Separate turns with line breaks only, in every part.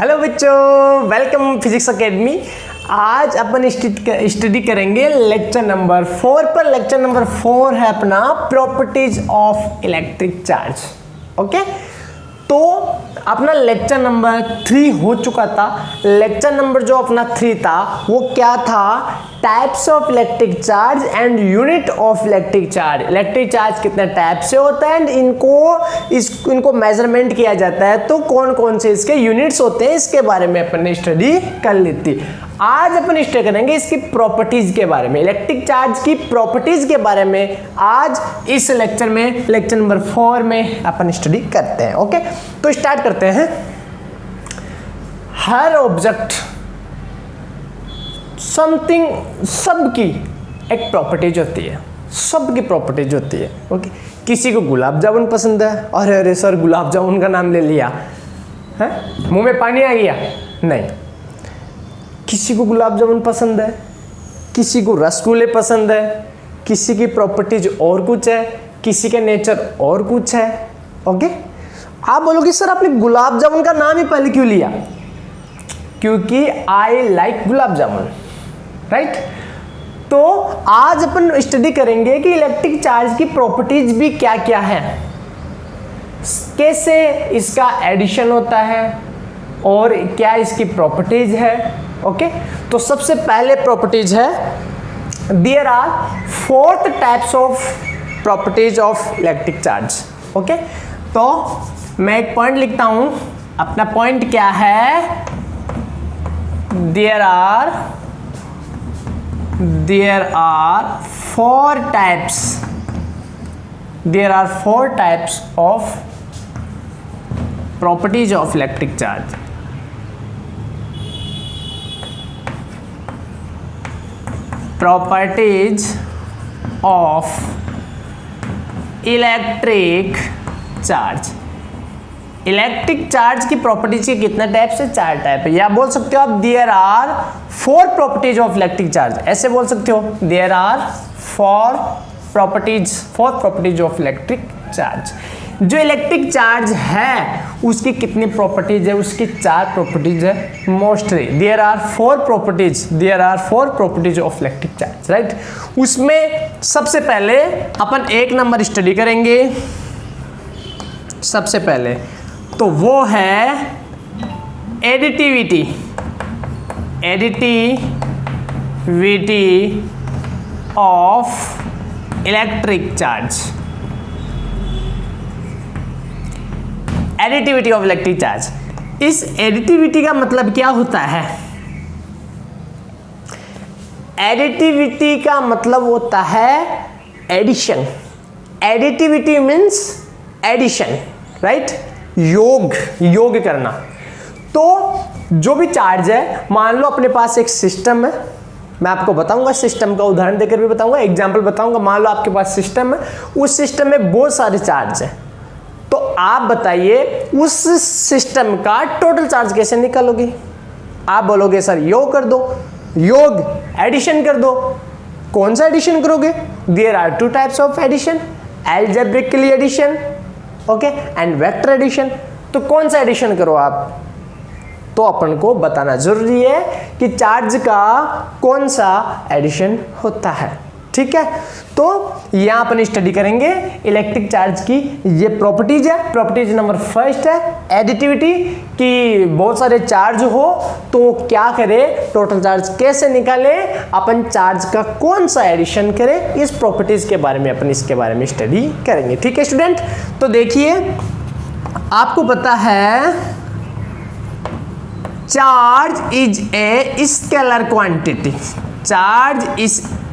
Hello बच्चों, welcome physics academy. आज अपन study करेंगे लेक्चर नंबर 4 पर। लेक्चर नंबर 4 है अपना properties of electric charge. Okay, तो अपना लेक्चर नंबर 3 हो चुका था। लेक्चर नंबर जो अपना 3 था वो क्या था? Types of electric charge and unit of electric charge. Electric charge कितने टाइप से होता है एंड इनको मेजरमेंट किया जाता है, तो कौन कौन से इसके यूनिट्स होते हैं, इसके बारे में अपन ने स्टडी कर ली थी। आज अपन स्टडी करेंगे इसकी प्रॉपर्टीज के बारे में, इलेक्ट्रिक चार्ज की प्रॉपर्टीज के बारे में। आज इस लेक्चर में, लेक्चर नंबर 4 में अपन स्टडी करते हैं। ओके, तो स्टार्ट करते हैं। हर ऑब्जेक्ट समथिंग, सबकी एक प्रॉपर्टीज होती है, सबकी प्रॉपर्टीज होती है। ओके, किसी को गुलाब जामुन पसंद है, अरे अरे सर गुलाब जामुन का नाम ले लिया है, मुंह में पानी आ गया। नहीं, किसी को गुलाब जामुन पसंद है, किसी को रसगुल्ले पसंद है, किसी की प्रॉपर्टीज और कुछ है, किसी का नेचर और कुछ है। ओके, आप बोलोगे सर आपने गुलाब जामुन का नाम ही पहले क्यों लिया? क्योंकि I like gulab jamun, right. तो आज अपन स्टडी करेंगे कि इलेक्ट्रिक चार्ज की प्रॉपर्टीज भी क्या क्या है, कैसे इसका एडिशन होता है और क्या इसकी प्रॉपर्टीज है। ओके, तो सबसे पहले प्रॉपर्टीज है, there are 4 types of properties of electric charge. Okay, तो मैं एक पॉइंट लिखता हूं। अपना पॉइंट क्या है? There are 4 types, there are 4 types of properties of electric charge. Properties of electric charge. Electric charge की प्रॉपर्टीज के कितने टाइप्स है? 4 टाइप है। या बोल सकते हो आप there are 4 properties of electric charge, ऐसे बोल सकते हो। There are 4 properties of electric charge. जो इलेक्ट्रिक चार्ज है उसकी कितनी प्रॉपर्टीज है? उसकी 4 प्रॉपर्टीज है mostly. There are 4 properties of electric charge, right. उसमें सबसे पहले अपन 1 नंबर स्टडी करेंगे। सबसे पहले तो वो है additivity of electric charge. Additivity of electric charge, इस एडिटिविटी का मतलब क्या होता है? एडिटिविटी का मतलब होता है addition. Additivity means addition, right, योग करना। तो जो भी चार्ज है, मान लो अपने पास एक सिस्टम है, मैं आपको बताऊंगा, सिस्टम का उदाहरण देकर भी बताऊंगा, एग्जांपल बताऊंगा। मान लो आपके पास सिस्टम है, उस सिस्टम में बहुत सारे चार्ज है, तो आप बताइए उस सिस्टम का टोटल चार्ज कैसे निकालोगे? आप बोलोगे सर योग कर दो, योग एडिशन कर दो। कौन सा एडिशन करोगे? There are 2 types of addition, algebraically addition, okay, and vector addition. तो कौन सा एडिशन करो आप? तो अपन को बताना जरूरी है कि चार्ज का कौन सा एडिशन होता है, ठीक है। तो यहां अपन स्टडी करेंगे इलेक्ट्रिक चार्ज की ये प्रॉपर्टीज है। प्रॉपर्टीज नंबर 1 है एडिटिविटी, कि बहुत सारे चार्ज हो तो क्या करें, टोटल चार्ज कैसे निकाले, अपन चार्ज का कौन सा एडिशन करें, इस प्रॉपर्टीज के बारे में अपन इसके बारे में स्टडी करेंगे, ठीक है स्टूडेंट। तो देखिए, आपको पता है charge is a scalar quantity. Charge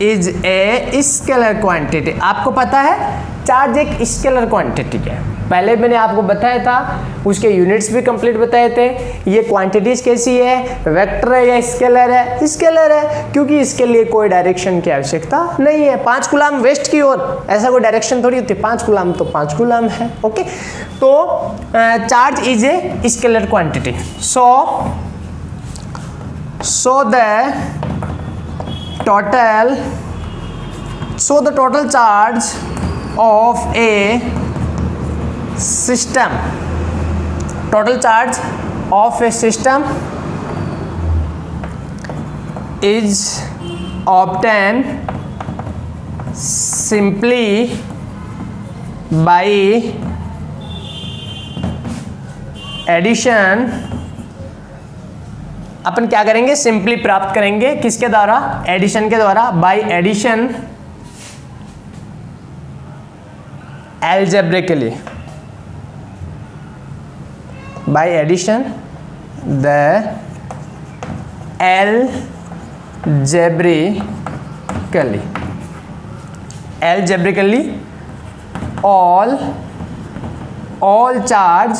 is a scalar quantity. आपको पता है चार्ज एक स्केलर क्वांटिटी है, पहले मैंने आपको बताया था, उसके यूनिट्स भी कंप्लीट बताए थे। ये क्वांटिटीज कैसी है? वेक्टर है या स्केलर है? स्केलर है, क्योंकि इसके लिए कोई डायरेक्शन की आवश्यकता नहीं है। 5 कूलम वेस्ट की ओर, ऐसा कोई डायरेक्शन थोड़ी होती है। 5 कूलम तो 5 कूलम है। ओके, तो charge is a scalar quantity. So the total charge of a system, total charge of a system is obtained simply by addition। अपन क्या करेंगे, सिंपली प्राप्त करेंगे किसके द्वारा, एडिशन के द्वारा, by addition algebraically, by addition the algebraically all charge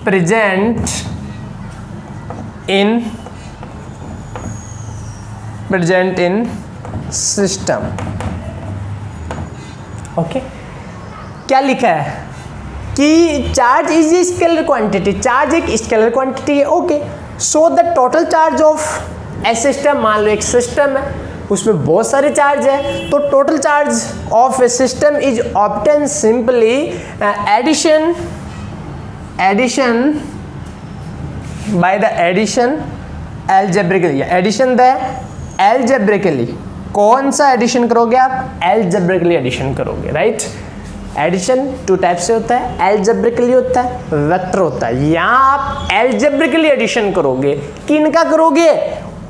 present in system। Okay क्या लिखा है कि charge is a scalar quantity, charge एक स्केलर क्वांटिटी है। Okay, so the total charge of a system, मान लो एक सिस्टम है उसमें बहुत सारे चार्ज है, तो total charge of a system is obtain simply addition by the addition algebraically, addition the algebraically। कौन सा एडिशन करोगे आप, algebraically एडिशन करोगे, राइट। एडिशन टू टाइप से होता है, algebraically होता है, वेक्टर होता है। यहाँ आप algebraically एडिशन करोगे, किनका करोगे,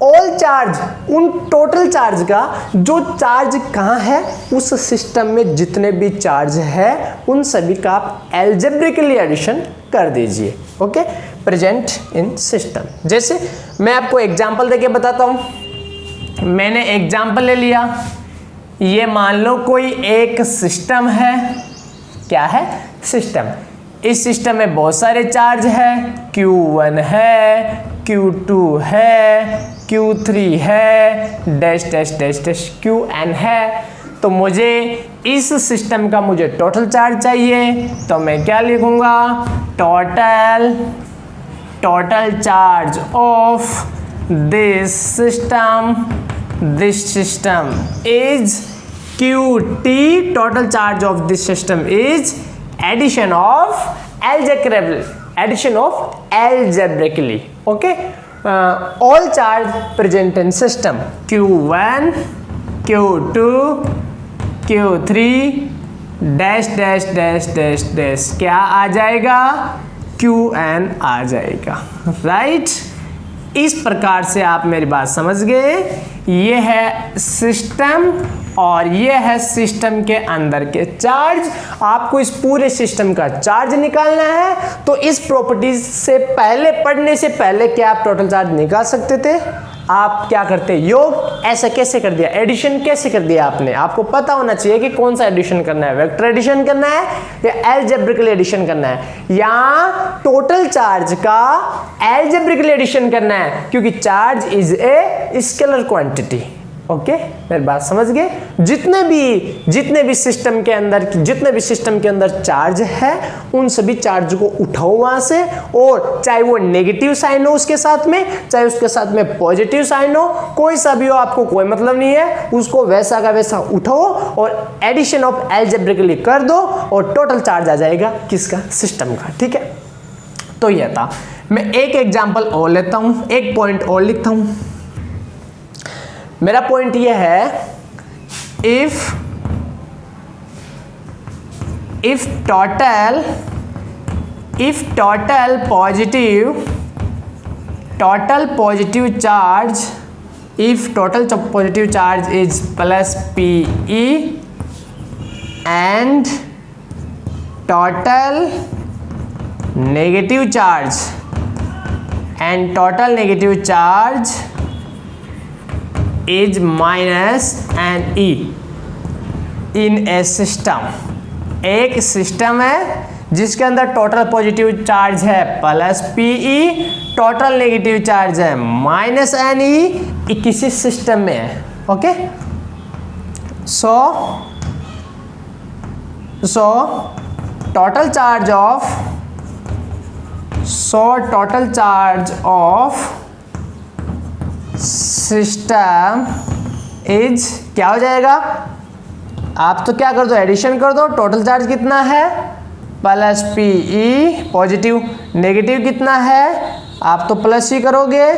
ऑल चार्ज, उन टोटल चार्ज का, जो चार्ज कहाँ है उस सिस्टम में जितने भी चार्ज है उन सभी का आप algebraically एडिशन कर दीजिए। Okay, present in system. जैसे मैं आपको एग्जांपल देके बताता हूँ। मैंने एग्जांपल ले लिया, ये मान लो कोई एक सिस्टम है, क्या है, सिस्टम। इस सिस्टम में बहुत सारे चार्ज है, Q1 है, Q2 है, Q3 है, dash dash dash dash Qn है। तो मुझे इस सिस्टम का मुझे टोटल चार्ज चाहिए, तो मैं क्या लिखूंगा, total charge of this system is QT, total charge of this system is addition of algebraically। okay, all charge present in system Q1, Q2, Q3 dash dash dash dash dash क्या आ जाएगा, Qn आ जाएगा, right. इस प्रकार से आप मेरी बात समझ गए। ये है सिस्टम और ये है सिस्टम के अंदर के चार्ज। आपको इस पूरे सिस्टम का चार्ज निकालना है, तो इस प्रॉपर्टीज से पहले, पढ़ने से पहले क्या आप टोटल चार्ज निकाल सकते थे, आप क्या करते, योग। ऐसा कैसे कर दिया, एडिशन कैसे कर दिया आपने, आपको पता होना चाहिए कि कौन सा एडिशन करना है, वेक्टर एडिशन करना है या अलजेब्रिकल एडिशन करना है, या टोटल चार्ज का अलजेब्रिकल एडिशन करना है, क्योंकि charge is a scalar quantity. Okay, मेरी बात समझ गए। जितने भी सिस्टम के अंदर चार्ज है उन सभी चार्ज को उठाओ वहां से, और चाहे वो नेगेटिव साइन हो उसके साथ में, चाहे उसके साथ में पॉजिटिव साइन हो, कोई सा भी हो, आपको कोई मतलब नहीं है, उसको वैसा का वैसा उठाओ और एडिशन ऑफ अलजेब्रिकली कर दो और टोटल चार्ज आ जाएगा किसका, सिस्टम का। ठीक है, तो यह था। मैं एक एग्जांपल और लेता हूं, एक पॉइंट और लिखता हूं। मेरा पॉइंट यह है, if total positive charge is plus PE and total negative charge is minus and E in a system। एक सिस्टम है जिसके अंदर टोटल पॉजिटिव चार्ज है plus PE, total negative charge है माइनस NE, किसी सिस्टम में है। Okay, so total charge of system is क्या हो जाएगा, आप तो क्या कर दो, एडिशन कर दो। टोटल चार्ज कितना है प्लस पी ई पॉजिटिव, नेगेटिव कितना है, आप तो प्लस ही करोगे,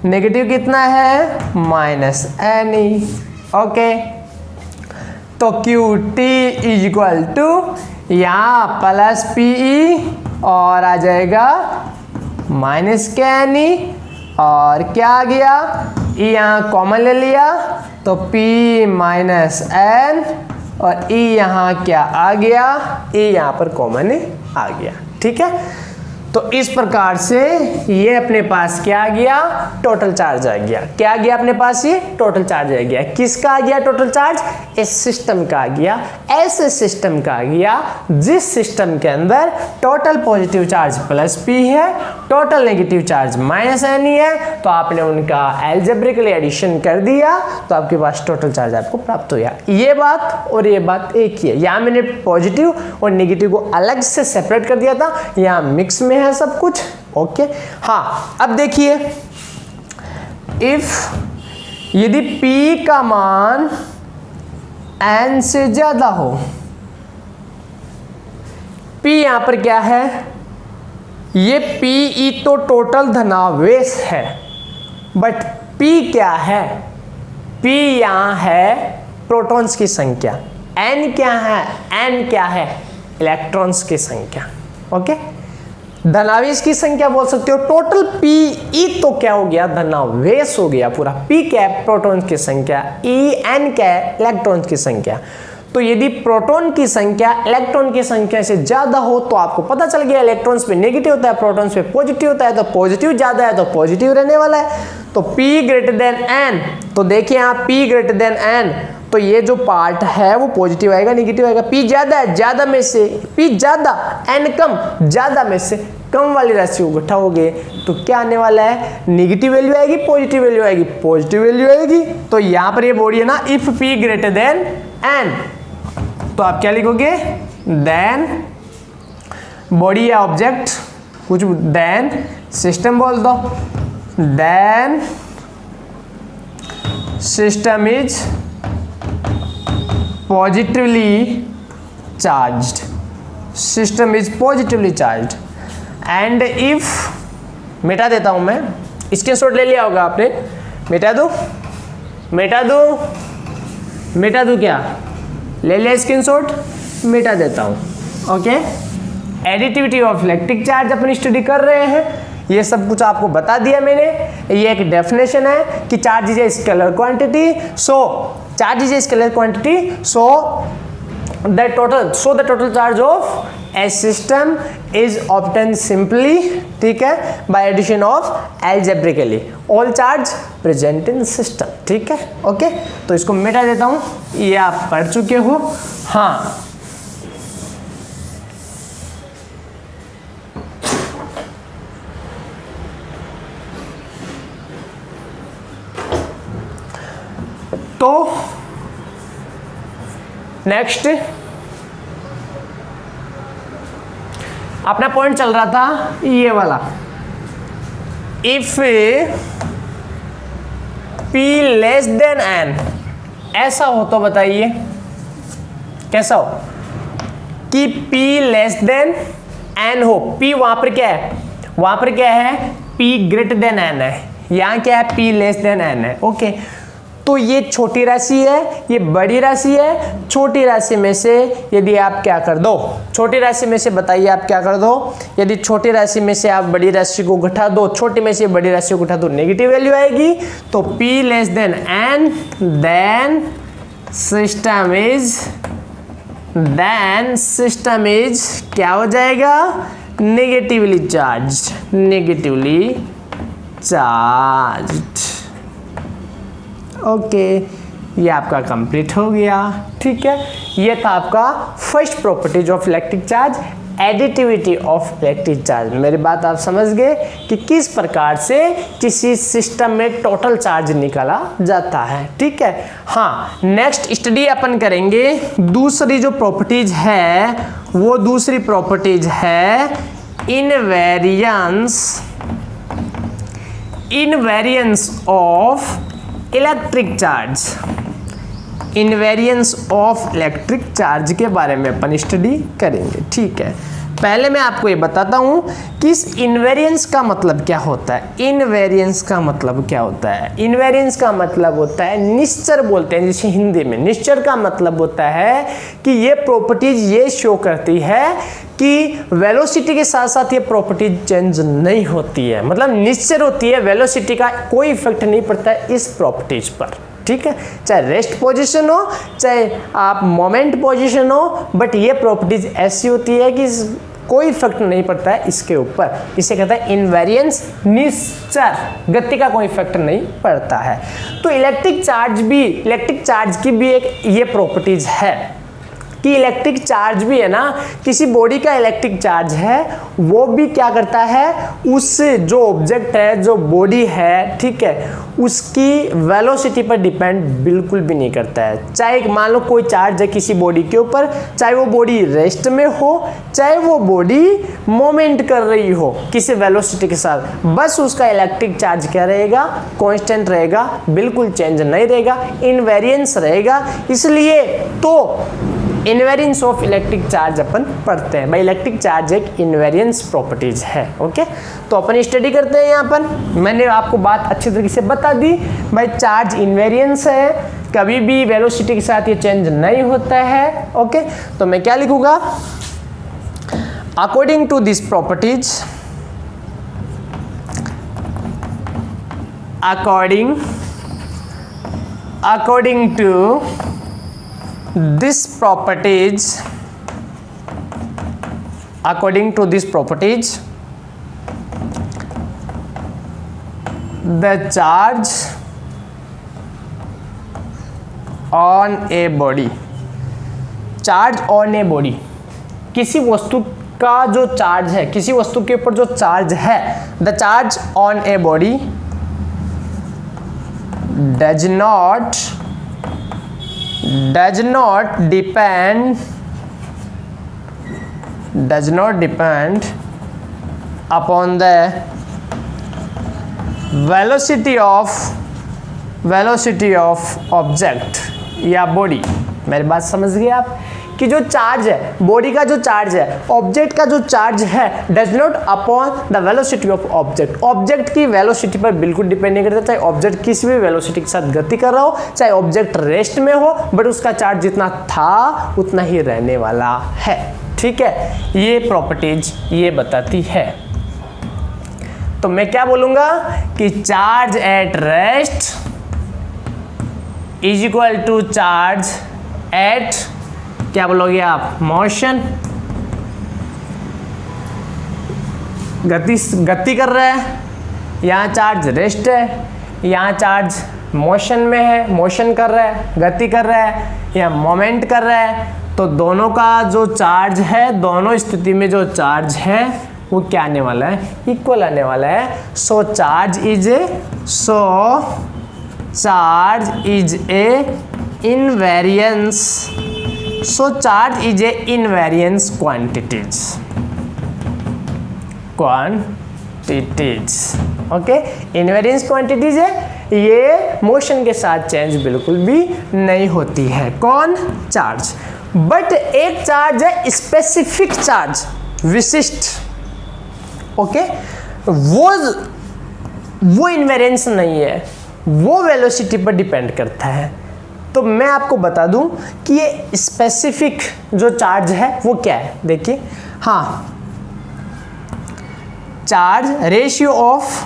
नेगेटिव कितना है माइनस एन ई। ओके, तो Q T is equal to यहाँ प्लस पी ई और आ जाएगा माइनस के एन ई, और क्या आ गया, ई यहाँ कॉमन ले लिया तो P माइनस एन, और E यहाँ क्या आ गया, E यहाँ पर कॉमन आ गया। ठीक है, तो इस प्रकार से ये अपने पास क्या आ गया, टोटल चार्ज आ गया। क्या आ गया अपने पास, ये टोटल चार्ज आ गया। किसका आ गया टोटल चार्ज, इस सिस्टम का आ गया, ऐसे सिस्टम का आ गया जिस सिस्टम के अंदर total positive charge plus P है, total negative charge minus N है। तो आपने उनका एल्जेब्रिकली एडिशन कर दिया तो आपके पास टोटल चार्ज आपको प्राप्त हो गया। ये बात और ये बात एक ही है। यहाँ मैंने पॉजिटिव और नेगेटिव को अलग से सेपरेट कर दिया था, यहाँ मिक्स में है सब कुछ। ओके, हाँ अब देखिए, इफ यदि P का मान N से ज्यादा हो, P यहां पर क्या है, ये Pe तो टोटल धनावेश है, बट P क्या है, P यहां है प्रोटॉन्स की संख्या, N क्या है, N क्या है इलेक्ट्रॉन्स की संख्या। ओके, धनावेश की संख्या बोल सकते हो। टोटल Pe तो क्या हो गया, धनावेश हो गया पूरा। P क्या है, प्रोटॉन की संख्या, En क्या है, इलेक्ट्रॉन की संख्या। तो यदि प्रोटॉन की संख्या इलेक्ट्रॉन की संख्या से ज्यादा हो तो आपको पता चल गया इलेक्ट्रॉन्स पे नेगेटिव होता है, प्रोटॉन्स पे पॉजिटिव होता है, तो पॉजिटिव ज्यादा है तो पॉजिटिव रहने वाला है। तो P ग्रेटर देन N, तो देखिए यहाँ P ग्रेटर देन N, तो ये जो पार्ट है वो पॉजिटिव आएगा, नेगेटिव आएगा। P ज्यादा है, ज्यादा में से P ज्यादा, N कम, ज्यादा में से कम वाली राशि को घटाओगे तो क्या आने वाला है, नेगेटिव वैल्यू आएगी, पॉजिटिव वैल्यू आएगी, पॉजिटिव वैल्यू आएगी। तो यहाँ पर ये बॉडी है ना, if P greater than N, तो आप क्या लिखोगे, देन बॉडी या ऑब्जेक्ट कुछ, देन सिस्टम बोल दो, then system is positively charged, system is positively charged. And if, मिटा देता हूं मैं, स्क्रीनशॉट ले लिया होगा आपने, मिटा दूं, मिटा दूं, मिटा दूं, क्या ले लिया स्क्रीनशॉट, मिटा देता हूं। Okay, additivity of electric charge upon study कर रहे हैं, ये सब कुछ आपको बता दिया मैंने। ये एक डेफिनेशन है कि charge is a scalar quantity, so charge is a scalar quantity, so the total charge of a system is obtain simply, ठीक है, by addition of algebraically all charge present in system. ठीक है, okay, तो इसको मिटा देता हूं, ये आप पढ़ चुके हो। हाँ, तो नेक्स्ट अपना पॉइंट चल रहा था ये वाला, if P less than N, ऐसा हो तो बताइए कैसा हो, कि P लेस देन N हो। P वहां पर क्या है, वहां पर क्या है, P ग्रेटर देन N है, यहां क्या है, P लेस देन N है। ओके, तो ये छोटी राशि है, ये बड़ी राशि है। छोटी राशि में से यदि आप क्या कर दो, छोटी राशि में से बताइए आप क्या कर दो, यदि छोटी राशि में से आप बड़ी राशि को घटा दो, छोटी में से बड़ी राशि को घटा दो, नेगेटिव वैल्यू आएगी। तो P less than N, then system is क्या हो जाएगा, negatively charged, negatively charged. Okay, ये आपका कंप्लीट हो गया। ठीक है, ये था आपका first properties of electric charge, additivity of electric charge. मेरी बात आप समझ गए कि किस प्रकार से किसी सिस्टम में टोटल चार्ज निकाला जाता है। ठीक है, हाँ, नेक्स्ट स्टडी अपन करेंगे दूसरी जो प्रॉपर्टीज है, वो दूसरी प्रॉपर्टीज है invariance of electric charge, invariance of electric charge के बारे में अपन स्टडी करेंगे। ठीक है, पहले मैं आपको ये बताता हूं कि इस इनवेरियंस का मतलब क्या होता है। इनवेरियंस का मतलब क्या होता है? इनवेरियंस का मतलब होता है, निश्चर बोलते हैं जिसे हिंदी में। निश्चर का मतलब होता है कि ये प्रॉपर्टीज ये शो करती है कि वेलोसिटी के साथ साथ ये प्रॉपर्टी चेंज नहीं होती है, मतलब निश्चर होती है, वेलोसिटी का कोई इफेक्ट नहीं पड़ता है इस प्रॉपर्टीज पर, ठीक है। चाहे रेस्ट पोजीशन हो, चाहे आप मोमेंट पोजीशन हो, बट ये प्रॉपर्टीज ऐसी होती है कि कोई इफेक्ट नहीं पड़ता है इसके ऊपर। इसे कहते हैं इनवेरियंस, निश्चर, गति का कोई इफेक्ट नहीं पड़ता है। तो इलेक्ट्रिक चार्ज की भी एक ये प्रॉपर्टीज है कि इलेक्ट्रिक चार्ज भी है ना, किसी बॉडी का इलेक्ट्रिक चार्ज है वो भी क्या करता है, उस जो ऑब्जेक्ट है, जो बॉडी है, ठीक है, उसकी वेलोसिटी पर डिपेंड बिल्कुल भी नहीं करता है। चाहे मान लो कोई चार्ज है किसी बॉडी के ऊपर, चाहे वो बॉडी रेस्ट में हो, चाहे वो बॉडी मोमेंट कर रही हो किसी वेलोसिटी के साथ, बस उसका इलेक्ट्रिक चार्ज क्या रहेगा, कांस्टेंट रहेगा, बिल्कुल चेंज नहीं रहेगा, इनवेरियंस रहेगा। इसलिए तो इनवेरियंस ऑफ इलेक्ट्रिक चार्ज अपन पढ़ते हैं भाई। इलेक्ट्रिक चार्ज एक इनवेरियंस प्रॉपर्टीज है। ओके, तो अपन स्टडी करते हैं यहाँ पर। मैंने आपको बात अच्छी तरीके से बता दी भाई, चार्ज इनवेरियंस है, कभी भी वेलोसिटी के साथ ये चेंज नहीं होता है। ओके, तो मैं क्या लिखूंगा, according to this properties, according to this properties, the charge on a body, किसी वस्तु का जो चार्ज है, किसी वस्तु के ऊपर जो चार्ज है, the charge on a body does not depend upon the velocity of object या बॉडी। मेरी बात समझ गए आप कि जो चार्ज है, बॉडी का जो चार्ज है, ऑब्जेक्ट का जो चार्ज है, does not upon the velocity of object, object की वेलोसिटी पर बिल्कुल डिपेंड नहीं करता। चाहे ऑब्जेक्ट किसी भी वेलोसिटी के साथ गति कर रहा हो, चाहे ऑब्जेक्ट रेस्ट में हो, बट उसका चार्ज जितना था उतना ही रहने वाला है, ठीक है। ये प्रॉपर्टीज ये बताती है। तो मैं क्या बोलूंगा कि charge at rest is equal to charge at, क्या बोलोगे आप, मोशन। गति कर रहा है, यहाँ चार्ज रेस्ट है, यहाँ चार्ज मोशन में है, मोशन कर रहा है, गति कर रहा है, या मोमेंट कर रहा है। तो दोनों का जो चार्ज है, दोनों स्थिति में जो चार्ज है वो क्या आने वाला है, इक्वल आने वाला है। So charge is a invariance, so charge is a invariance quantities, okay. Invariance quantities है, ये मोशन के साथ चेंज बिल्कुल भी नहीं होती है। कौन, चार्ज। बट एक चार्ज है स्पेसिफिक चार्ज, विशिष्ट, ओके, वो इनवेरियंस नहीं है, वो वेलोसिटी पर डिपेंड करता है। तो मैं आपको बता दूं कि ये स्पेसिफिक जो चार्ज है वो क्या है। देखिए, हाँ, charge ratio of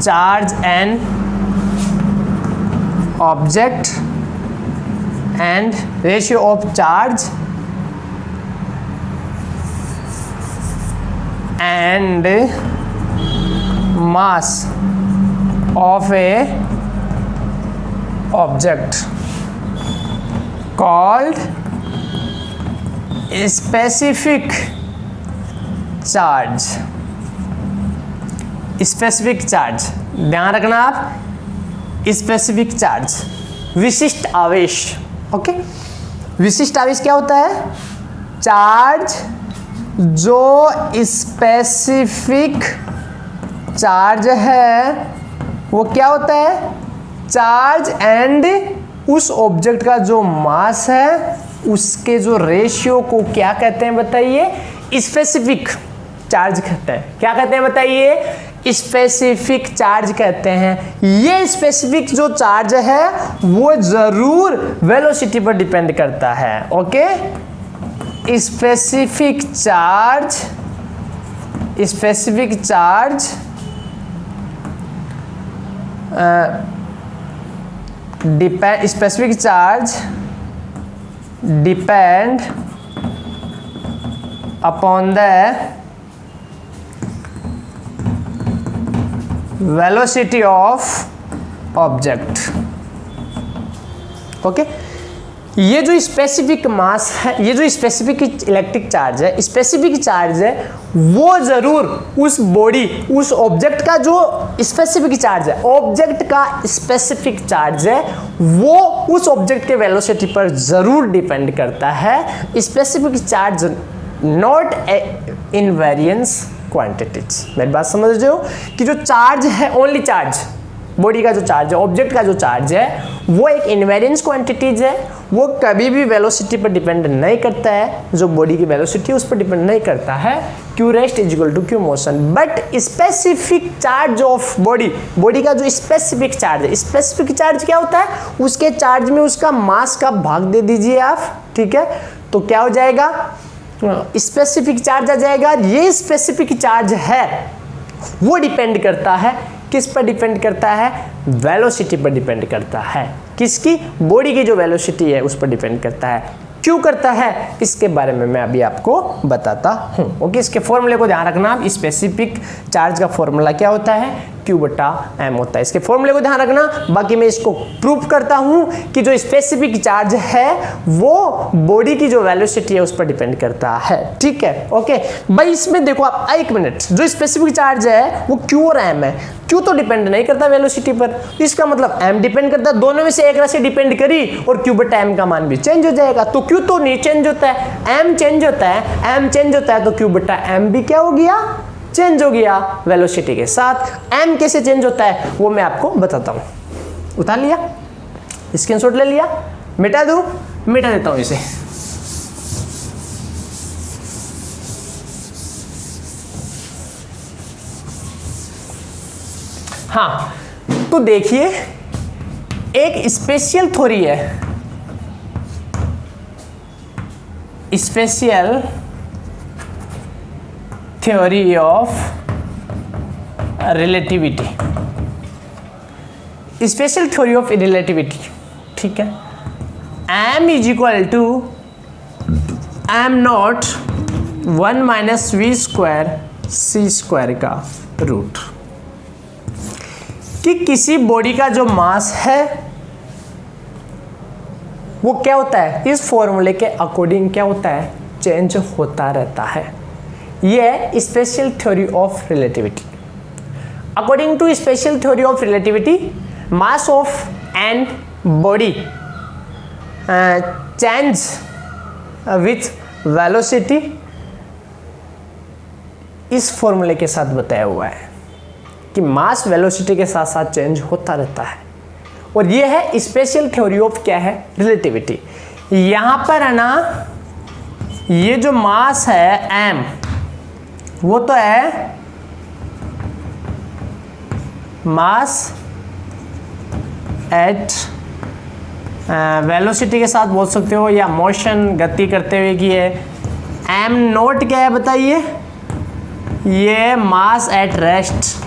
charge and object and ratio of charge and mass of a object called specific charge। Specific charge, ध्यान रखना आप, स्पेसिफिक चार्ज, विशिष्ट आवेश। ओके, विशिष्ट आवेश क्या होता है, चार्ज जो स्पेसिफिक चार्ज है वो क्या होता है, चार्ज एंड उस ऑब्जेक्ट का जो मास है उसके जो रेशियो को क्या कहते हैं बताइए? स्पेसिफिक चार्ज कहते हैं। क्या कहते हैं बताइए? स्पेसिफिक चार्ज कहते हैं। ये स्पेसिफिक जो चार्ज है वो जरूर वेलोसिटी पर डिपेंड करता है। Okay, specific charge depend upon the velocity of object। Okay, ये जो स्पेसिफिक मास है, ये जो स्पेसिफिक इलेक्ट्रिक चार्ज है, स्पेसिफिक चार्ज है, वो जरूर उस बॉडी, उस ऑब्जेक्ट का जो स्पेसिफिक चार्ज है, ऑब्जेक्ट का स्पेसिफिक चार्ज है, वो उस ऑब्जेक्ट के वेलोसिटी पर जरूर डिपेंड करता है। Specific charge not invariance quantities. मेरी बात समझ रहे हो कि जो चार्ज है, ओनली चार्ज, बॉडी का जो चार्ज है, ऑब्जेक्ट का जो चार्ज है, वो एक इनवेरियंस क्वांटिटीज है। वो कभी भी वेलोसिटी पर डिपेंड नहीं करता है, जो बॉडी की वेलोसिटी है उस पर डिपेंड नहीं करता है। Q rest is equal to Q motion. But specific charge of body का जो स्पेसिफिक चार्ज है, स्पेसिफिक चार्ज क्या होता है? उसके चार्ज में उसका मास का भाग दे दीजिए आप, ठीक है, तो क्या हो जाएगा? स्पेसिफिक चार्ज आ जाएगा। ये स्पेसिफिक चार्ज है वो डिपेंड करता है, किस पर डिपेंड करता है? वेलोसिटी पर डिपेंड करता है। किसकी? बॉडी की जो वेलोसिटी है उस पर डिपेंड करता है। क्यों करता है इसके बारे में मैं अभी आपको बताता हूं। ओके, इसके फॉर्मूले को ध्यान रखना। स्पेसिफिक चार्ज का फॉर्मूला क्या होता है? Q बटा M होता है। इसके फॉर्मूले को ध्यान रखना। बाकी मैं इसको प्रूव करता हूं कि जो स्पेसिफिक चार्ज है वो बॉडी की जो वेलोसिटी है उस पर डिपेंड करता है। ठीक है, ओके भाई। इसमें देखो आप, एक मिनट, जो स्पेसिफिक चार्ज है वो Q और M है। Q तो डिपेंड नहीं करता वेलोसिटी पर, इसका मतलब M डिपेंड करता है। दोनों में से एक राशि डिपेंड करी और Q बटा M का मान भी चेंज हो जाएगा। तो Q तो नहीं चेंज होता है, M चेंज होता है। M चेंज होता है तो Q बटा M भी क्या हो गया? चेंज हो गया वेलोसिटी के साथ। M कैसे चेंज होता है वो मैं आपको बताता हूं। उतार लिया, स्क्रीनशॉट ले लिया, मिटा दूं? मिटा देता हूं इसे। हाँ, तो देखिए एक स्पेशल थ्योरी है, special theory of relativity, special theory of relativity. ठीक है, m is equal to m not 1 minus V square C square का रूट। कि किसी बॉडी का जो मास है वो क्या होता है? इस फॉर्मूले के अकॉर्डिंग क्या होता है? चेंज होता रहता है। ये है special theory of relativity. According to special theory of relativity, mass of an body change with velocity इस फॉर्मूले के साथ बताया हुआ है कि मास वेलोसिटी के साथ साथ चेंज होता रहता है। और ये है स्पेशल थ्योरी ऑफ क्या है? रिलेटिविटी। यहां पर है ना, ये जो मास है m, वो तो है मास एट वेलोसिटी के साथ बोल सकते हो, या मोशन, गति करते हुए की है। m नोट क्या है बताइए? ये मास एट रेस्ट।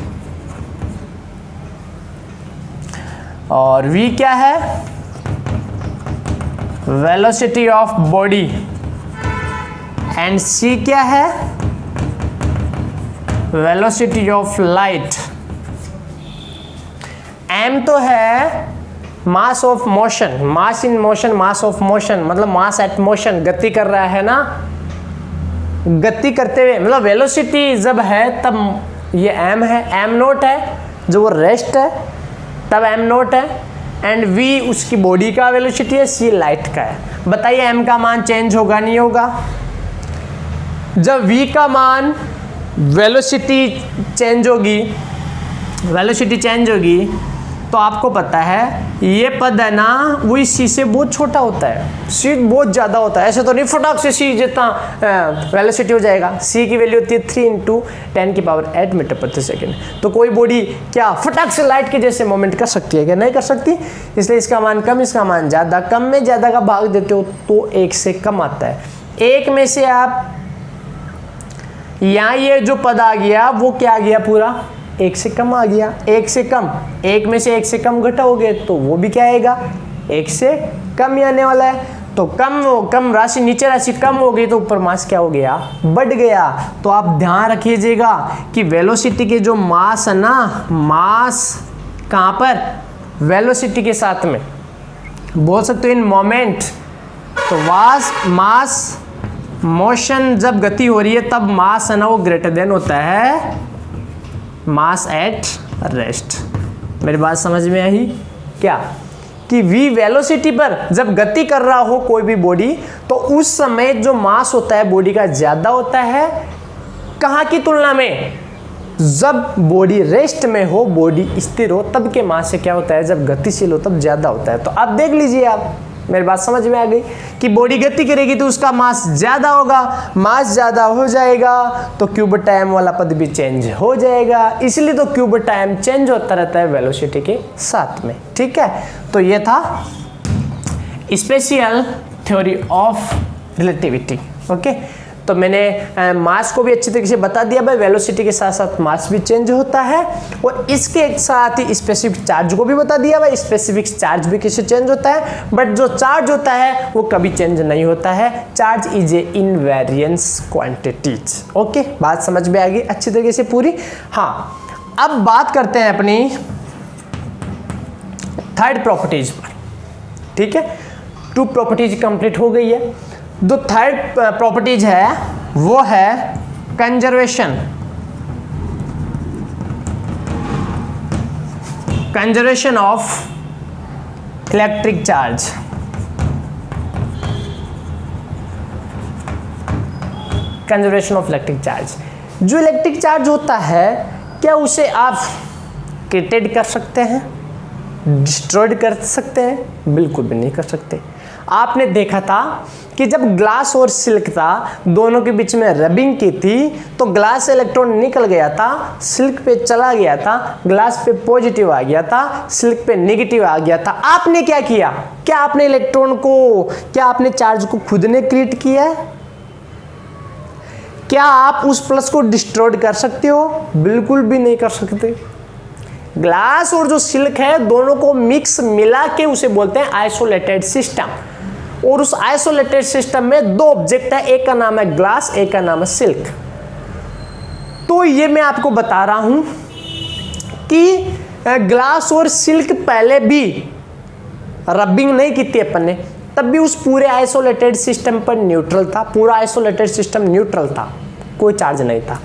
और v क्या है? Velocity of body. And c क्या है? Velocity of light. m तो है mass of motion, mass in motion, mass of motion मतलब मास एट मोशन, गति कर रहा है ना, गति करते हुए मतलब वेलोसिटी जब है तब ये m है। m नोट है जो वो रेस्ट है तब m नोट है। एंड v उसकी बॉडी का वेलोसिटी है, c लाइट का है। बताइए m का मान चेंज होगा नहीं होगा? जब v का मान, वेलोसिटी चेंज होगी, वेलोसिटी चेंज होगी तो आपको पता है ये पद है ना वो इस सी से बहुत छोटा होता है, सी बहुत ज़्यादा होता है। ऐसे तो नहीं फटाक से सी जितना वेलोसिटी हो जाएगा। सी की वैल्यू होती है 3 × 10⁸ मीटर प्रति सेकेंड। तो कोई बॉडी क्या फटाक से लाइट के जैसे मोमेंट कर सकती है क्या? नहीं कर सकती। इसलिए इसका मान कम, इसका मान ज़्यादा। कम में ज़्यादा का भाग देते हो तो 1 से कम आता है। 1 में से आप यहाँ ये जो पद आ गया वो क्या आ गया? पूरा 1 से कम आ गया। 1 से कम, 1 में से 1 से कम घटाओगे तो वो भी क्या आएगा? 1 से कम ही आने वाला है। तो कम राशि, नीचे राशि कम हो गई तो ऊपर मास क्या हो गया? बढ़ गया। तो आप ध्यान रखिएगा कि वेलोसिटी के जो मास है ना, मास कहाँ पर? वेलोसिटी के साथ में बोल सकते हो इन मोमेंट। तो मास मोशन जब गति हो रही है तब मास है ना वो ग्रेटर देन होता है मास एट रेस्ट। मेरी बात समझ में आई क्या? कि v वेलोसिटी पर जब गति कर रहा हो कोई भी बॉडी तो उस समय जो मास होता है बॉडी का ज्यादा होता है। कहाँ की तुलना में? जब बॉडी रेस्ट में हो, बॉडी स्थिर हो, तब के मास से क्या होता है? जब गतिशील हो तब ज्यादा होता है। तो अब देख लीजिए आप, मेरी बात समझ में आ गई कि बॉडी गति करेगी तो उसका मास ज्यादा होगा। मास ज्यादा हो जाएगा तो क्यूब टाइम वाला पद भी चेंज हो जाएगा। इसलिए तो क्यूब टाइम चेंज होता रहता है वेलोसिटी के साथ में। ठीक है, तो ये था special theory of relativity. Okay, तो मैंने मास को भी अच्छी तरीके से बता दिया भाई, वेलोसिटी के साथ साथ मास भी चेंज होता है। और इसके साथ ही स्पेसिफिक चार्ज को भी बता दिया भाई, स्पेसिफिक चार्ज भी कैसे चेंज होता है। बट जो चार्ज होता है वो कभी चेंज नहीं होता है। Charge is A invariance quantities. Okay, बात समझ में आ गई अच्छी तरीके से पूरी। हाँ, अब बात करते हैं अपनी थर्ड प्रॉपर्टीज पर। ठीक है, 2 प्रॉपर्टीज कंप्लीट हो गई है। जो थर्ड प्रॉपर्टीज है वो है conservation. Conservation of electric charge. Conservation of electric charge. जो इलेक्ट्रिक चार्ज होता है क्या उसे आप क्रिएट कर सकते हैं, डिस्ट्रॉयड कर सकते हैं? बिल्कुल भी नहीं कर सकते। आपने देखा था कि जब ग्लास और सिल्क था दोनों के बीच में रबिंग की थी तो ग्लास से इलेक्ट्रॉन निकल गया था, सिल्क पे चला गया था, ग्लास पे पॉजिटिव आ गया था, सिल्क पे नेगेटिव आ गया था। आपने क्या किया? क्या आपने इलेक्ट्रॉन को, क्या आपने चार्ज को खुद ने क्रिएट किया है? क्या आप उस प्लस को डिस्ट्रॉय कर सकते हो? बिल्कुल भी नहीं कर सकते। ग्लास और जो सिल्क है दोनों को मिक्स मिला के उसे बोलते हैं आइसोलेटेड सिस्टम। और उस आइसोलेटेड सिस्टम में 2 ऑब्जेक्ट है, एक का नाम है ग्लास, एक का नाम है सिल्क। तो ये मैं आपको बता रहा हूं कि ग्लास और सिल्क पहले भी रबिंग नहीं की थी अपन ने, तब भी उस पूरे आइसोलेटेड सिस्टम पर न्यूट्रल था। पूरा आइसोलेटेड सिस्टम न्यूट्रल था, कोई चार्ज नहीं था।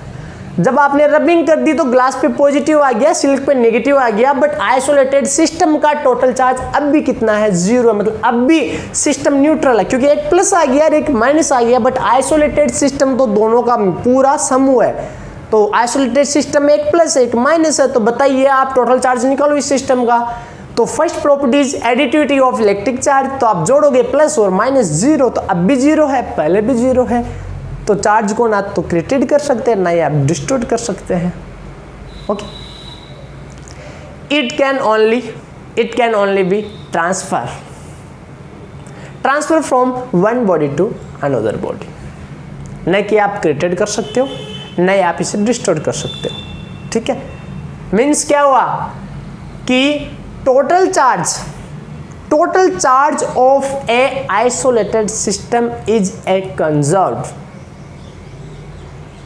जब आपने रबिंग कर दी तो ग्लास पे पॉजिटिव आ गया, सिल्क पे नेगेटिव आ गया, बट आइसोलेटेड सिस्टम का टोटल चार्ज अब भी कितना है? 0। मतलब अब भी सिस्टम न्यूट्रल है, क्योंकि एक प्लस आ गया और एक माइनस आ गया, बट आइसोलेटेड सिस्टम तो दोनों का पूरा समूह है। तो आइसोलेटेड सिस्टम में एक प्लस है एक माइनस है, तो बताइए आप टोटल चार्ज निकालो इस सिस्टम का। तो first properties additivity of electric charge, तो आप जोड़ोगे प्लस और माइनस 0, तो अब भी 0 है, पहले भी 0 है। तो चार्ज को ना तो क्रिएटेड कर सकते हैं ना ही आप डिस्ट्रॉय कर सकते हैं। Okay, it can only be transfer from one body to another body. न कि आप क्रिएटेड कर सकते हो, न ही आप इसे डिस्ट्रॉय कर सकते हो। ठीक है, मीन्स क्या हुआ कि total charge of A isolated system is a conserved.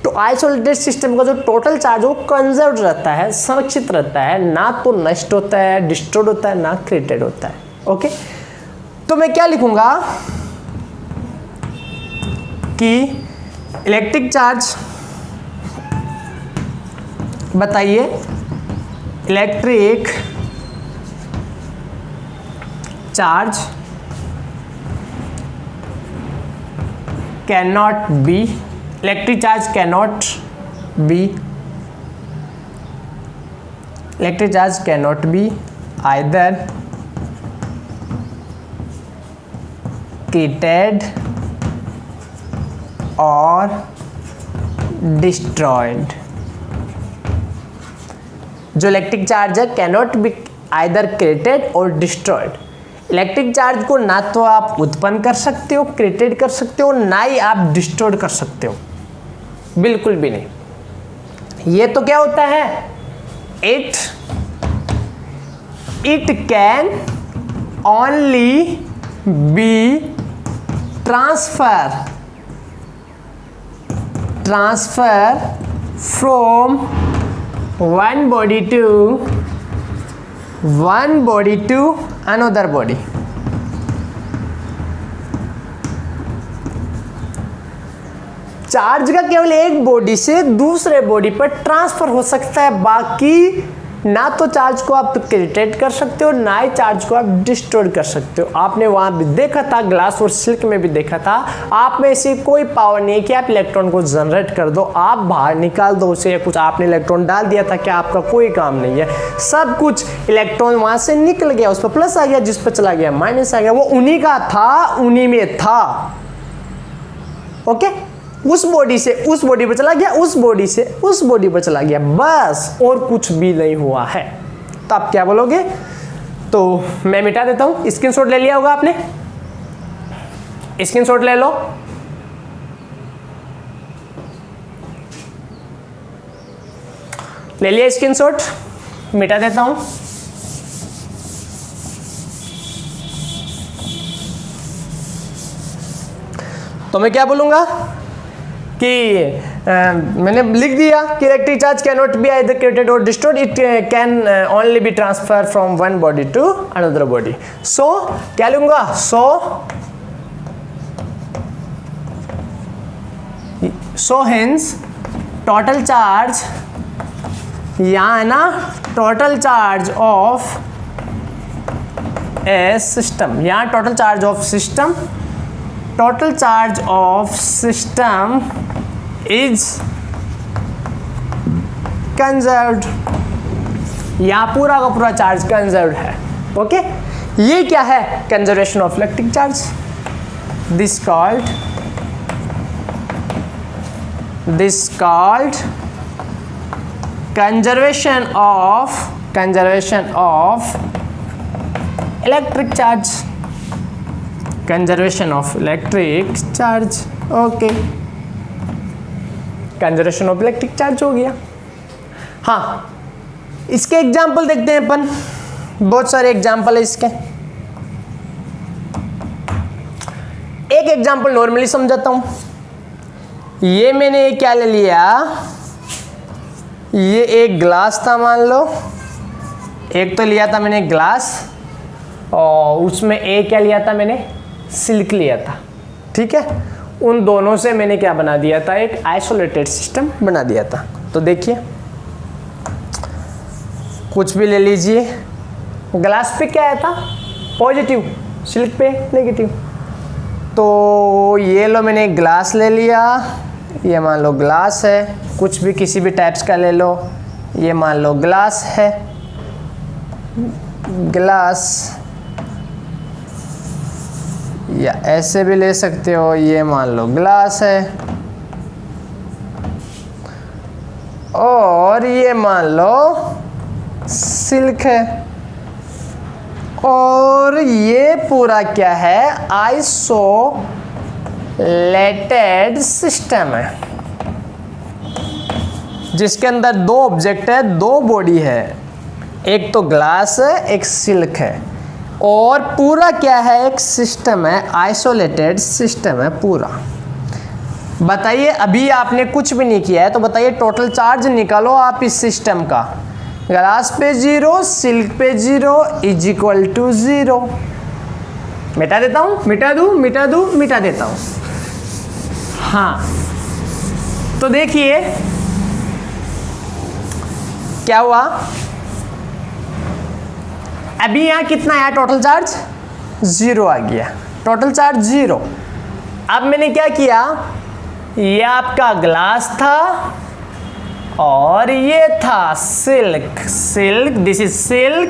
तो आइसोलेटेड सिस्टम का जो टोटल चार्ज वो कंजर्व्ड रहता है, संरक्षित रहता है, ना तो नष्ट होता है, डिस्ट्रॉयड होता है, ना क्रिएटेड होता है। ओके, तो मैं क्या लिखूंगा कि इलेक्ट्रिक चार्ज, बताइए electric charge cannot be, electric charge cannot be either created or destroyed। जो इलेक्ट्रिक चार्ज है कैनॉट बी आइदर क्रिएटेड और डिस्ट्रॉयड। इलेक्ट्रिक चार्ज को ना तो आप उत्पन्न कर सकते हो, क्रिएटेड कर सकते हो, ना ही आप डिस्ट्रॉयड कर सकते हो, बिल्कुल भी नहीं। ये तो क्या होता है, it can only be transfer from one body to another body। Charge का केवल एक बॉडी से दूसरे बॉडी पर ट्रांसफर हो सकता है, बाकी ना तो चार्ज को आप क्रिएटेड कर सकते हो, ना ही चार्ज को आप डिस्ट्रॉय कर सकते हो। आपने वहां भी देखा था, ग्लास और सिल्क में भी देखा था, आप में ऐसी कोई पावर नहीं है कि आप इलेक्ट्रॉन को जनरेट कर दो, आप बाहर निकाल दो उसे, या कुछ आपने इलेक्ट्रॉन डाल दिया था, क्या आपका कोई काम नहीं है। सब कुछ इलेक्ट्रॉन वहां से निकल गया, उस पर प्लस आ गया, जिस पर चला गया माइनस आ गया, वो उन्हीं का था, उन्हीं में था। ओके, उस बॉडी से उस बॉडी पर चला गया, उस बॉडी से उस बॉडी पर चला गया, बस, और कुछ भी नहीं हुआ है। तो आप क्या बोलोगे? तो मैं मिटा देता हूं। स्क्रीनशॉट ले लिया होगा आपने, स्क्रीनशॉट ले लो। ले लिया स्क्रीनशॉट, मिटा देता हूं। तो मैं क्या बोलूंगा कि मैंने लिख दिया कि electric charge cannot be either created और destroyed, it can only be transfer from one body to another body. So क्या लूंगा, सो हेंस टोटल चार्ज, यहाँ है ना, total charge of a system, यहाँ total charge of system, total charge of system is conserved। यहाँ पूरा का पूरा चार्ज कंजर्व्ड है। ओके, ये क्या है, conservation of electric charge. This called conservation of electric charge, conservation of electric charge. Okay, conservation of electric charge हो गया। हाँ, इसके एग्जाम्पल देखते हैं अपन, बहुत सारे एग्जाम्पल है इसके। एक एग्जाम्पल नॉर्मली समझाता हूं। ये मैंने क्या ले लिया, ये एक ग्लास था मान लो, एक तो लिया था मैंने ग्लास, और उसमें एक क्या लिया था मैंने, सिल्क लिया था। ठीक है, उन दोनों से मैंने क्या बना दिया था, एक आइसोलेटेड सिस्टम बना दिया था। तो देखिए, कुछ भी ले लीजिए, ग्लास पे क्या आया था, पॉजिटिव, सिल्क पे नेगेटिव। तो ये लो, मैंने ग्लास ले लिया, ये मान लो ग्लास है, कुछ भी किसी भी टाइप्स का ले लो, ये मान लो ग्लास है, ग्लास, या ऐसे भी ले सकते हो, ये मान लो ग्लास है, और ये मान लो सिल्क है, और ये पूरा क्या है, आइसोलेटेड सिस्टम है, जिसके अंदर दो ऑब्जेक्ट है, दो बॉडी है, एक तो ग्लास है, एक सिल्क है, और पूरा क्या है, एक सिस्टम है, आइसोलेटेड सिस्टम है पूरा। बताइए, अभी आपने कुछ भी नहीं किया है, तो बताइए टोटल चार्ज निकालो आप इस सिस्टम का। ग्लास पे 0, सिल्क पे 0 इज इक्वल टू 0। मिटा देता हूं, मिटा देता हूं। हाँ, तो देखिए क्या हुआ, अभी यहाँ कितना आया, टोटल चार्ज 0 आ गया, टोटल चार्ज 0। अब मैंने क्या किया, ये आपका ग्लास था और ये था सिल्क, दिस इज सिल्क,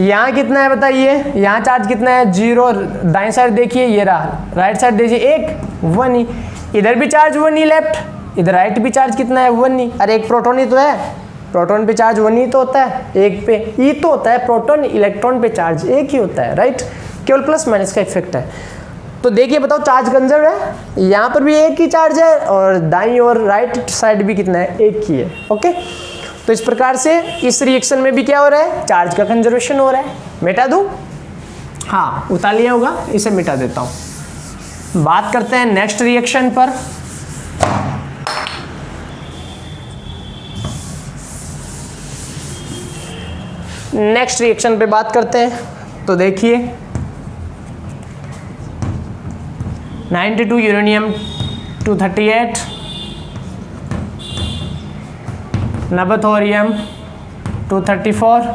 यहाँ कितना है बताइए, यहाँ चार्ज कितना है 0, दाएं साइड देखिए ये रहा, राइट साइड देखिए 1 1 ही, इधर भी चार्ज 1 ही लेफ्ट, इधर राइट भी चार्ज कितना है 1 ही। अरे एक प्रोटॉन ही तो है, प्रोटॉन पे चार्ज 1 ही तो होता है, एक पे ई तो होता है, प्रोटॉन इलेक्ट्रॉन पे चार्ज एक ही होता है, राइट, केवल प्लस माइनस का इफेक्ट है। तो देखिए बताओ चार्ज कंजर्व है, यहाँ पर भी एक ही चार्ज है और दाईं और राइट साइड भी कितना है, एक ही है। ओके, तो इस प्रकार से इस रिएक्शन में भी क्या हो रहा है, चार्ज का कंजर्वेशन हो रहा है। मिटा दूं? हाँ, उतार लिया होगा, इसे मिटा देता हूं। बात करते हैं नेक्स्ट रिएक्शन पर। नेक्स्ट रिएक्शन पे बात करते हैं। तो देखिए 92 यूरेनियम 238, 90 थोरियम 234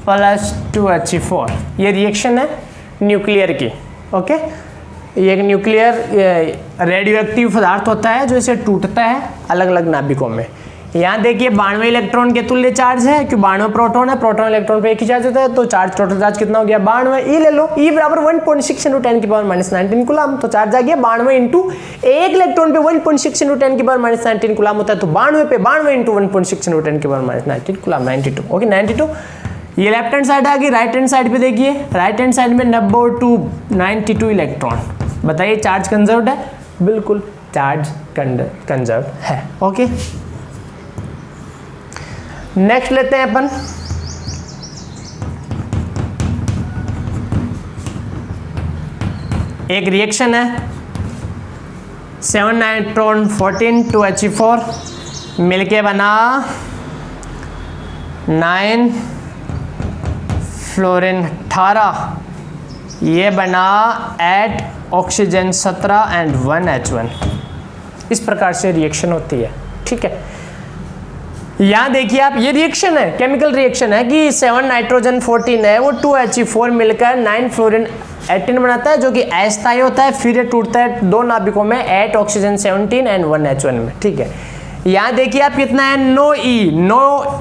प्लस 2He4, ये रिएक्शन है न्यूक्लियर की। ओके, ये एक न्यूक्लियर रेडियो एक्टिव पदार्थ होता है जो इसे टूटता है अलग अलग नाभिकों में। यहाँ देखिए 92 इलेक्ट्रॉन के तुल्य चार्ज है, क्योंकि 92 प्रोटॉन है, प्रोटॉन इलेक्ट्रॉन पे एक ही चार्ज होता है, तो चार्ज टोटल चार्ज कितना हो गया 92। ई ले लो, ई बराबर 1.6 × 10 की पावर -19 कूलम, तो चार्ज आ गया 92 इंटू एक इलेक्ट्रॉन पे 1.6 × 10 की पावर -19 कूलम होता है, तो 92 पे 92 इंटू 1.6 × 10 की पावर -19 कूलम, 92। ओके, 92। ये लेफ्ट हैंड साइड आ गई। राइट हैंड साइड पे देखिए, राइट हैंड साइड में 90 92 इलेक्ट्रॉन। बताइए चार्ज कंजर्व्ड है? बिल्कुल चार्ज कंजर्व्ड है। ओके, नेक्स्ट लेते हैं अपन एक रिएक्शन है 7 नाइट्रॉन 14 2He4 मिलके बना 9 फ्लोरीन 18, ये बना 8 ऑक्सीजन 17 एंड 1 H1। इस प्रकार से रिएक्शन होती है। ठीक है, यहाँ देखिए आप, ये रिएक्शन है, केमिकल रिएक्शन है कि 7 नाइट्रोजन 14 है, वो 2He4 मिलकर 9 फ्लोरीन 18 बनाता है, जो कि अस्थायी होता है, फिर ये टूटता है दो नाभिकों में 8 ऑक्सीजन 17 एंड 1 H1 में। ठीक है, यहाँ देखिए आप कितना है 9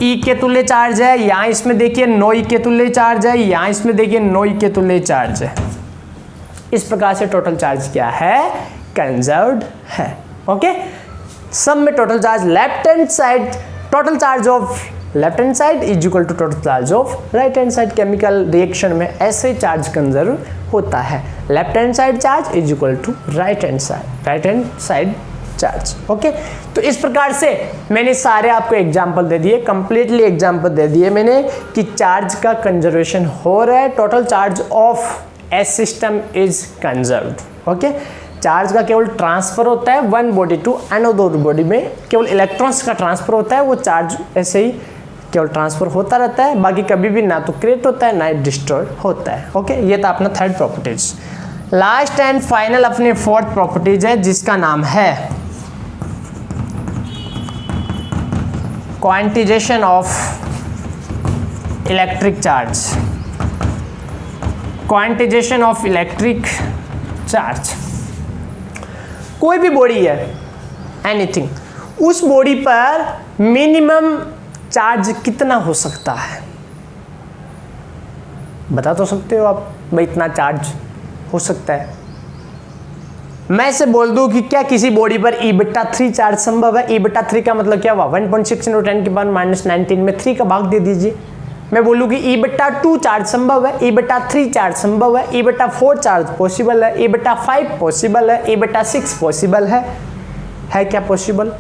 E के तुल्य चार्ज है, यहाँ इसमें देखिए 9 E के तुल्य चार्ज है, यहाँ इसमें देखिए 9 E के तुल्य चार्ज है। इस प्रकार से टोटल चार्ज क्या है, कंजर्व्ड है। ओके, सब में total charge left hand side, total charge of left hand side is equal to total charge of right hand side. Chemical reaction में ऐसे चार्ज कंजर्व होता है, left hand side charge is equal to right hand side charge. Okay, तो इस प्रकार से मैंने सारे आपको एग्जांपल दे दिए, कंप्लीटली एग्जांपल दे दिए मैंने कि चार्ज का कंजर्वेशन हो रहा है, total charge of as system is conserved. Okay, charge का केवल ट्रांसफर होता है one body to another body में, केवल इलेक्ट्रॉन्स का ट्रांसफर होता है, वो चार्ज ऐसे ही केवल ट्रांसफर होता रहता है, बाकी कभी भी ना तो क्रिएट होता है ना डिस्ट्रॉय होता है। ओके, ये था अपना third properties. Last and final अपनी फोर्थ प्रॉपर्टीज है, जिसका नाम है quantisation of electric charge. Quantisation of electric charge, कोई भी बॉडी है एनीथिंग, उस बॉडी पर मिनिमम चार्ज कितना हो सकता है, बता तो सकते हो आप, भाई इतना चार्ज हो सकता है। मैं से बोल दूं कि क्या किसी बॉडी पर E/3 चार्ज संभव है? E/3 का मतलब क्या हुआ, 1.6 × 10 की पावर -19 में 3 का भाग दे दीजिए। मैं बोलूँ कि E/2 चार्ज संभव है, E/3 चार्ज संभव है, E/4 चार्ज पॉसिबल है, E/5 पॉसिबल है, E/6 पॉसिबल है क्या पॉसिबल?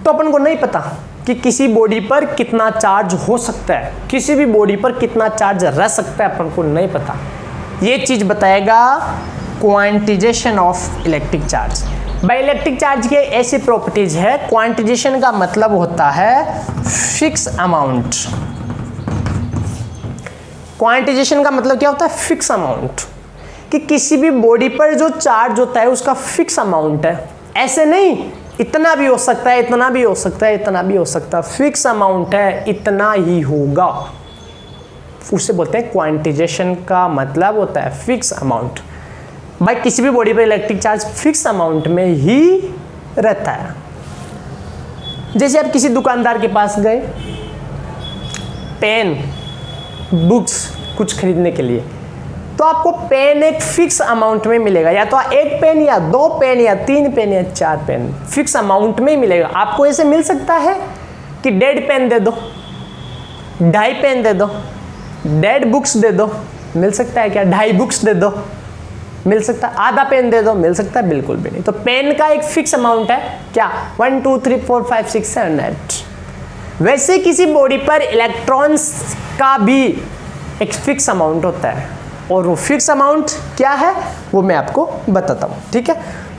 तो अपन को नहीं पता कि किसी बॉडी पर कितना चार्ज हो सकता है, किसी भी बॉडी पर कितना चार्ज रह सकता है, अपन को नहीं पता। ये चीज बताएगा quantisation of electric charge. By electric charge के ऐसी प्रॉपर्टीज है, क्वांटिजेशन का मतलब होता है फिक्स अमाउंट। क्वांटिजेशन का मतलब क्या होता है, फिक्स अमाउंट, कि किसी भी बॉडी पर जो चार्ज होता है उसका फिक्स अमाउंट है, ऐसे नहीं इतना भी हो सकता है, इतना भी हो सकता है, इतना भी हो सकता है, फिक्स अमाउंट है, इतना ही होगा, उसे बोलते हैं क्वांटिजेशन का मतलब होता है फिक्स अमाउंट। भाई किसी भी बॉडी पर इलेक्ट्रिक चार्ज फिक्स अमाउंट में ही रहता है। जैसे आप किसी दुकानदार के पास गए, पेन बुक्स कुछ खरीदने के लिए, तो आपको पेन एक फिक्स अमाउंट में मिलेगा, या तो एक पेन या दो पेन या तीन पेन या चार पेन फिक्स अमाउंट में ही मिलेगा। आपको ऐसे मिल सकता है कि 1.5 पेन दे दो, 2.5 पेन दे दो, 1.5 बुक्स दे दो, मिल सकता है क्या, 2.5 बुक्स दे दो, मिल सकता है। आधा पेन दे दो, मिल सकता है? बिल्कुल भी नहीं। तो पेन का एक फिक्स अमाउंट है क्या? 1 2 3 4 5 6 7 8। वैसे किसी बॉडी पर इलेक्ट्रॉन्स का भी एक फिक्स अमाउंट होता है, और वो फिक्स अमाउंट क्या है वो मैं आपको बताता हूँ, ठीक है?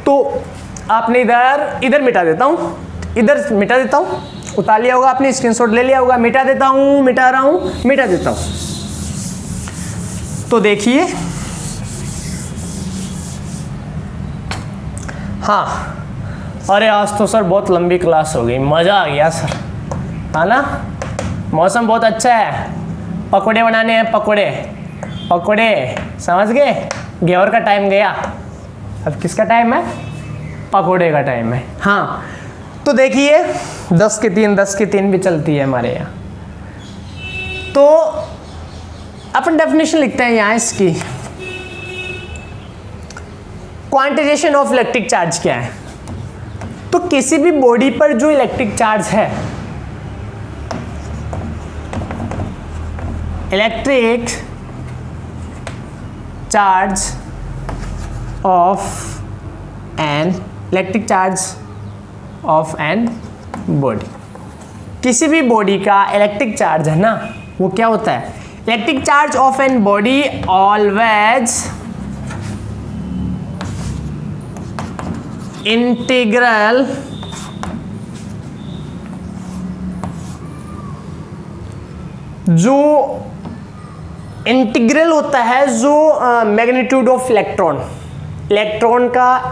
तो आपने इधर मिटा देता हूँ, इधर मिटा देता हूँ, उतार लिया होगा आपने, स्क्रीनशॉट ले लिया होगा। मिटा देता हूँ, मिटा रहा हूँ, मिटा देता हूँ। तो देखिए, हाँ, अरे आज तो सर बहुत लंबी क्लास हो गई, मज़ा आ गया सर, है ना? मौसम बहुत अच्छा है, पकोड़े बनाने हैं, पकोड़े, समझ गए? घेवर का टाइम गया, अब किसका टाइम है? पकोड़े का टाइम है। हाँ, तो देखिए 10 के 3 भी चलती है हमारे यहाँ। तो अपन डेफिनेशन लिखते हैं यहाँ इसकी। क्वांटाइजेशन ऑफ इलेक्ट्रिक चार्ज क्या है? तो किसी भी बॉडी पर जो इलेक्ट्रिक चार्ज है, electric charge of an body, किसी भी बॉडी का इलेक्ट्रिक चार्ज है ना, वो क्या होता है? Electric charge of an body always integral जो इंटीग्रल होता है, जो मैग्नीट्यूड ऑफ इलेक्ट्रॉन का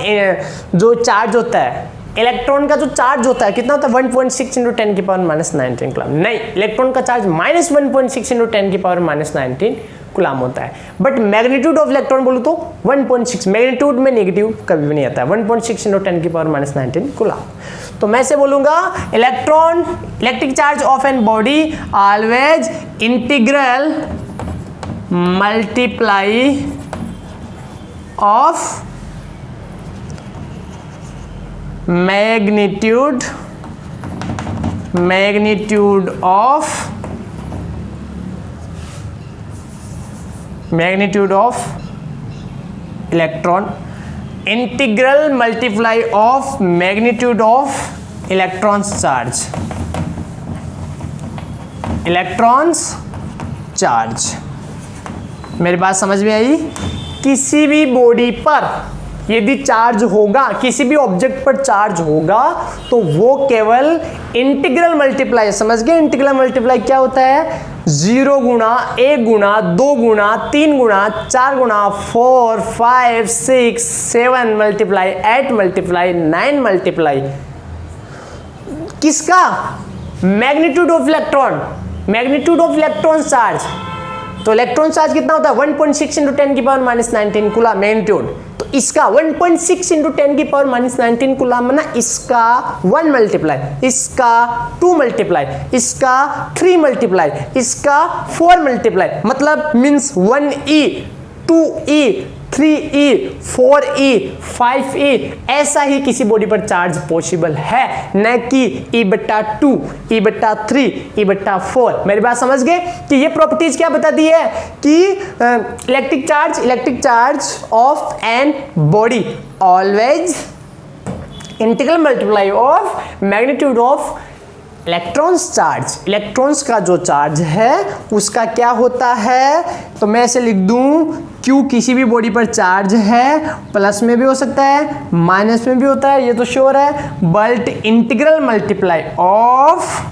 जो चार्ज होता है, इलेक्ट्रॉन का जो चार्ज होता है कितना होता है? 1.6 × 10⁻⁻19 कूलम। नहीं, इलेक्ट्रॉन का चार्ज -1.6 × 10⁻⁻19 कूलम होता है। बट मैग्नीट्यूड ऑफ इलेक्ट्रॉन बोलूं तो 1.6, मैग्नीट्यूड में नेगेटिव कभी भी नहीं आता है, 1.6 × 10⁻⁻19 कूलम। तो मैं से बोलूंगा electric charge of an body always integral multiply of magnitude of electron, integral multiply of magnitude of electrons charge. मेरी बात समझ में आई? किसी भी बॉडी पर यदि चार्ज होगा, किसी भी ऑब्जेक्ट पर चार्ज होगा, तो वो केवल इंटीग्रल मल्टीप्लाई, समझ गए? इंटीग्रल मल्टीप्लाई क्या होता है? 0 गुना 1 गुना 2 गुना 3 गुना 4 गुना 4 5 6 7 मल्टीप्लाई 8 मल्टीप्लाई 9 मल्टीप्लाई किसका? Magnitude of electron charge. तो इलेक्ट्रॉन चार्ज कितना होता है? 1.6 × 10⁻⁻19 कूलम मैग्नीट्यूड। तो इसका 1.6 × 10⁻⁻19 कूलम ना, इसका 1 मल्टीप्लाई, इसका 2 मल्टीप्लाई, इसका 3 मल्टीप्लाई, इसका 4 मल्टीप्लाई, मतलब means 1e 2e 3e 4e 5e, ऐसा ही किसी बॉडी पर चार्ज पॉसिबल है, न कि E/2 E/3 E/4। मेरी बात समझ गए कि ये प्रॉपर्टीज क्या बताती है कि electric charge of an body always integral multiply of magnitude of electrons charge. Electrons का जो चार्ज है उसका क्या होता है? तो मैं ऐसे लिख दूं, Q किसी भी बॉडी पर चार्ज है, प्लस में भी हो सकता है, माइनस में भी होता है, ये तो श्योर है, but integral multiply of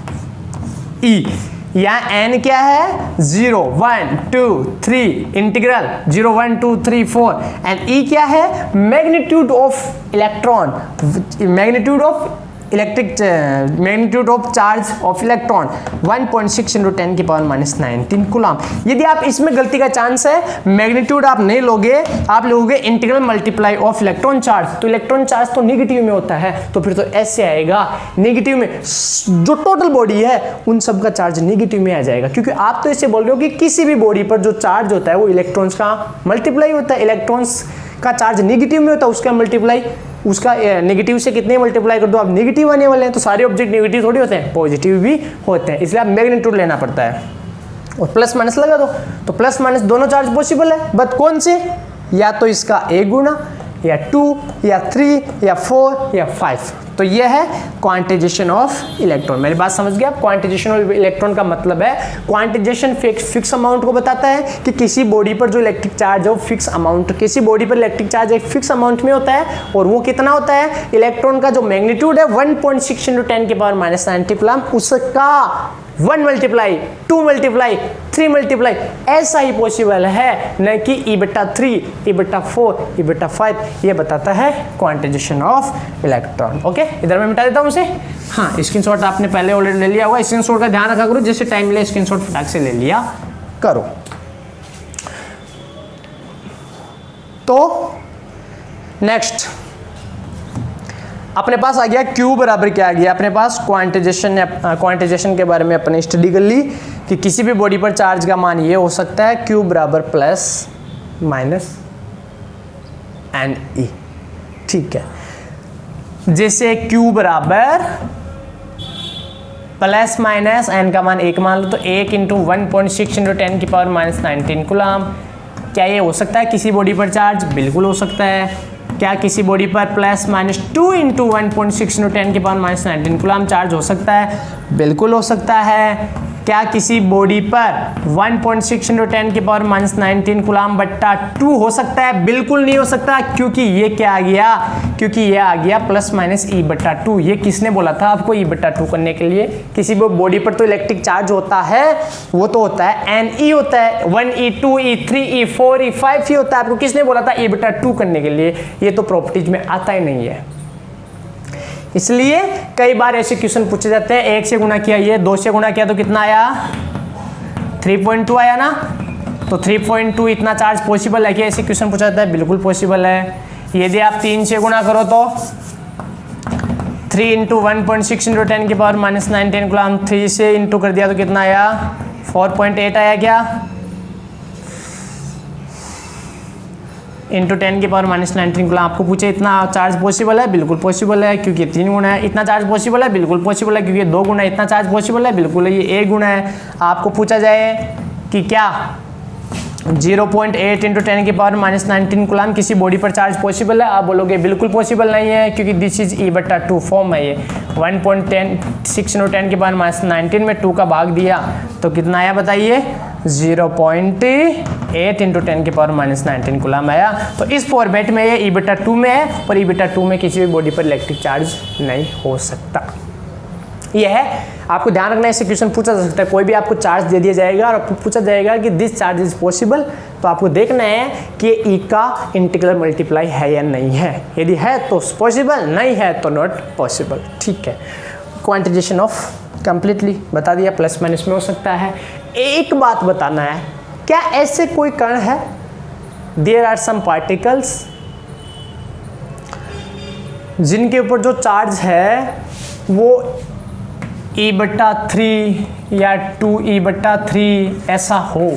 E, यहाँ n क्या है? 0 1 2 3 इंटीग्रल 0 1 2 3 4, एंड E क्या है? Magnitude of electron, magnitude of charge of electron 1.6 × 10⁻⁻19 coulomb. यदि आप इसमें गलती का चांस है, मैग्नीट्यूड आप नहीं लोगे, आप लोगे integral multiply of electron charge, तो इलेक्ट्रॉन चार्ज तो निगेटिव में होता है, तो फिर तो ऐसे आएगा, निगेटिव में जो टोटल बॉडी है उन सब का चार्ज निगेटिव में आ जाएगा, क्योंकि आप तो इसे बोल रहे हो कि किसी भी बॉडी पर जो चार्ज होता है वो इलेक्ट्रॉन्स का मल्टीप्लाई होता है, इलेक्ट्रॉन्स का चार्ज निगेटिव में होता है, उसका मल्टीप्लाई, उसका नेगेटिव से कितने मल्टीप्लाई कर दो आप, नेगेटिव आने वाले हैं। तो सारे ऑब्जेक्ट नेगेटिव थोड़ी होते हैं, पॉजिटिव भी होते हैं, इसलिए आप मैग्नीट्यूड लेना पड़ता है और प्लस माइनस लगा दो। तो प्लस माइनस दोनों चार्ज पॉसिबल है, बट कौन से? या तो इसका a गुना या 2 या 3 या 4 या 5। तो ये है क्वांटाइजेशन ऑफ इलेक्ट्रॉन। मेरी बात समझ गया? क्वांटाइजेशन ऑफ इलेक्ट्रॉन का मतलब है, क्वांटाइजेशन फिक्स अमाउंट को बताता है कि किसी बॉडी पर जो इलेक्ट्रिक चार्ज है वो फिक्स अमाउंट, किसी बॉडी पर इलेक्ट्रिक चार्ज एक फिक्स अमाउंट में होता है और वो कितना होता है, इलेक्ट्रॉन का जो मैग्नीट्यूड है 1.6 × 10⁻⁻90 कूलम, उसका 1 मल्टीप्लाई 2 मल्टीप्लाई 3 मल्टीप्लाई ऐसा ही पॉसिबल है, न कि E/3 E/4 E/5। ये बताता है क्वांटाइजेशन ऑफ इलेक्ट्रॉन। ओके, इधर मैं मिटा देता हूँ उसे। हाँ, स्क्रीनशॉट आपने पहले ऑलरेडी ले लिया होगा, स्क्रीनशॉट का ध्यान रखा करो, जैसे टाइम मिले स्क्रीनशॉट फटाक से ले लिया करो। तो नेक्स्ट अपने पास आ गया Q बराबर क्या आ गया अपने पास, क्वांटाइजेशन के बारे में अपने स्टडी कर ली कि किसी भी बॉडी पर चार्ज का मान ये हो सकता है Q बराबर प्लस माइनस एन ई। ठीक है, जैसे Q बराबर प्लस माइनस एन का मान 1 मान लो, तो 1 × 1.6 × 10⁻⁻19 कूलम। क्या ये हो सकता है किसी बॉडी पर चार्ज? बिल्कुल हो सकता है। क्या किसी बॉडी पर प्लस माइनस 2 × 1.6 × 10⁻⁻19 कूलम चार्ज हो सकता है? बिल्कुल हो सकता है। क्या किसी बॉडी पर 1.6 × 10⁻⁻19 कूलम बट्टा 2 हो सकता है? बिल्कुल नहीं हो सकता, क्योंकि ये क्या आ गया, क्योंकि ये आ गया प्लस माइनस E/2। ये किसने बोला था आपको E/2 करने के लिए? किसी बॉडी पर तो इलेक्ट्रिक चार्ज होता है, वो तो होता है Ne होता है, 1 E 2 E 3 E 4 E 5 ही होता है। आपको किसने बोला था E/2 करने के लिए? ये तो प्रॉपर्टीज में आता ही नहीं है। इसलिए कई बार ऐसे क्वेश्चन पूछे जाते हैं, 1 से गुणा किया, ये 2 से गुणा किया तो कितना आया, 3.2 आया ना। तो 3.2 इतना चार्ज पॉसिबल है कि ऐसे क्वेश्चन पूछा जाता है? बिल्कुल पॉसिबल है। यदि आप 3 से गुणा करो तो 3 × 1.6 × 10⁻⁻19 कूलम, 3 से इंटू कर दिया तो कितना आया, 4.8 आया क्या, इंटू 10⁻⁻19 कूलम। आपको पूछे इतना चार्ज पॉसिबल है? बिल्कुल पॉसिबल है, क्योंकि 3 गुना है। इतना चार्ज पॉसिबल है? बिल्कुल पॉसिबल है, क्योंकि 2 गुना है। इतना चार्ज पॉसिबल है? बिल्कुल है, ये 1 गुना है। आपको पूछा जाए कि क्या 0.8 × 10⁻⁻19 कूलम किसी बॉडी पर चार्ज पॉसिबल है? आप बोलोगे बिल्कुल पॉसिबल नहीं है, क्योंकि दिस इज E/2 फॉर्म है। ये 1.6 × 10⁻⁻19 में 2 का भाग दिया तो कितना आया बताइए, 0.8 × 10⁻⁻19 कूलम आया। तो इस फॉर्मेट में ये E/2 में है, और E/2 में किसी भी बॉडी पर इलेक्ट्रिक चार्ज नहीं हो सकता। यह है, आपको ध्यान रखना है, ऐसे क्वेश्चन पूछा जा सकता है। कोई भी आपको चार्ज दे दिया जाएगा और आपको पूछा जाएगा कि दिस चार्ज इज पॉसिबल, तो आपको देखना है कि E का इंटीग्रल मल्टीप्लाई है या नहीं है। यदि है तो पॉसिबल, नहीं है तो नॉट पॉसिबल। ठीक है, क्वांटाइजेशन ऑफ कंप्लीटली बता दिया, प्लस माइनस में हो सकता है। एक बात बताना है, क्या ऐसे कोई कण है, देयर आर सम पार्टिकल्स जिनके ऊपर जो चार्ज है वो E/3 या 2E/3 ऐसा हो?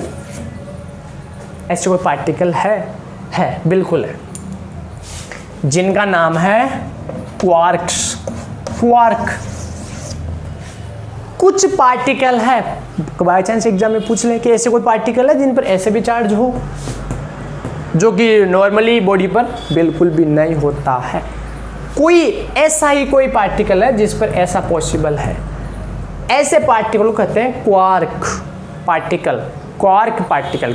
ऐसे कोई पार्टिकल है, बिल्कुल है, जिनका नाम है क्वार्क्स। क्वार्क कुछ पार्टिकल है, बाई चांस एग्जाम में पूछ लें कि ऐसे कोई पार्टिकल है जिन पर ऐसे भी चार्ज हो, जो कि नॉर्मली बॉडी पर बिल्कुल भी नहीं होता है। कोई ऐसा ही कोई पार्टिकल है जिस पर ऐसा पॉसिबल है। ऐसे पार्टिकल को कहते हैं quark particle. Quark particle,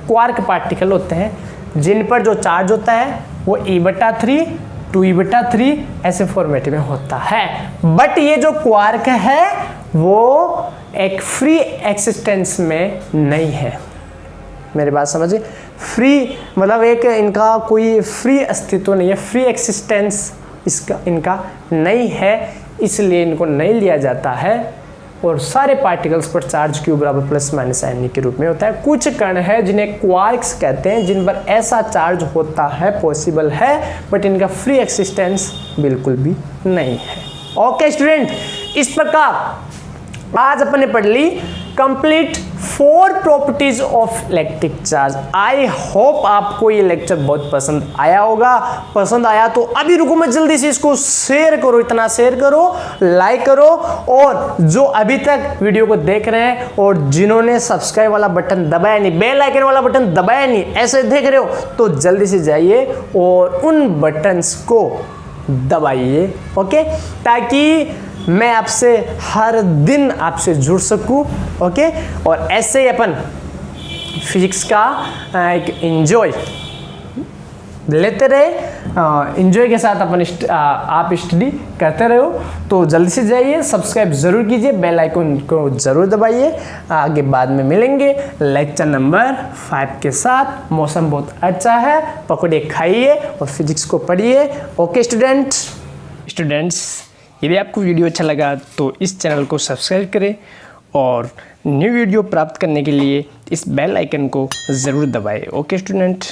quark particle होते हैं जिन पर जो चार्ज होता है वो E/3 2E/3 ऐसे फॉर्मेट में होता है। बट ये जो क्वार्क है वो एक फ्री एक्सिस्टेंस में नहीं है। मेरी बात समझिए, फ्री मतलब एक इनका कोई फ्री अस्तित्व नहीं है, फ्री एक्सिस्टेंस इनका नहीं है, इसलिए इनको नहीं लिया जाता है। और सारे पार्टिकल्स पर चार्ज Q बराबर प्लस माइनस Ne के रूप में होता है। कुछ कण है जिन्हें क्वार्क्स कहते हैं, जिन पर ऐसा चार्ज होता है, पॉसिबल है, बट इनका फ्री एक्सिस्टेंस बिल्कुल भी नहीं है। ओके स्टूडेंट, इस प्रकार आज अपन ने पढ़ ली complete 4 properties of electric charge. I hope आपको ये लेक्चर बहुत पसंद आया होगा। पसंद आया तो अभी रुको, मैं जल्दी से इसको शेयर करो, इतना शेयर करो, लाइक करो, और जो अभी तक वीडियो को देख रहे हैं और जिन्होंने सब्सक्राइब वाला बटन दबाया नहीं, बेल आइकन वाला बटन दबाया नहीं, ऐसे देख रहे हो तो जल्दी से जाइए और उन बटन्स को दबाइए, ओके, ताकि मैं आपसे हर दिन आपसे जुड़ सकूं, ओके। और ऐसे ही अपन फिजिक्स का एक एंजॉय लेते रहे, एंजॉय के साथ अपन आप स्टडी करते रहो। तो जल्दी से जाइए, सब्सक्राइब जरूर कीजिए, बेल आइकन को जरूर दबाइए। आगे बाद में मिलेंगे लेक्चर नंबर 5 के साथ। मौसम बहुत अच्छा है, पकौड़े खाइए और फिजिक्स को पढ़िए, ओके स्टूडेंट्स। यदि आपको वीडियो अच्छा लगा तो इस चैनल को सब्सक्राइब करें और न्यू वीडियो प्राप्त करने के लिए इस बेल आइकन को ज़रूर दबाएं, ओके स्टूडेंट।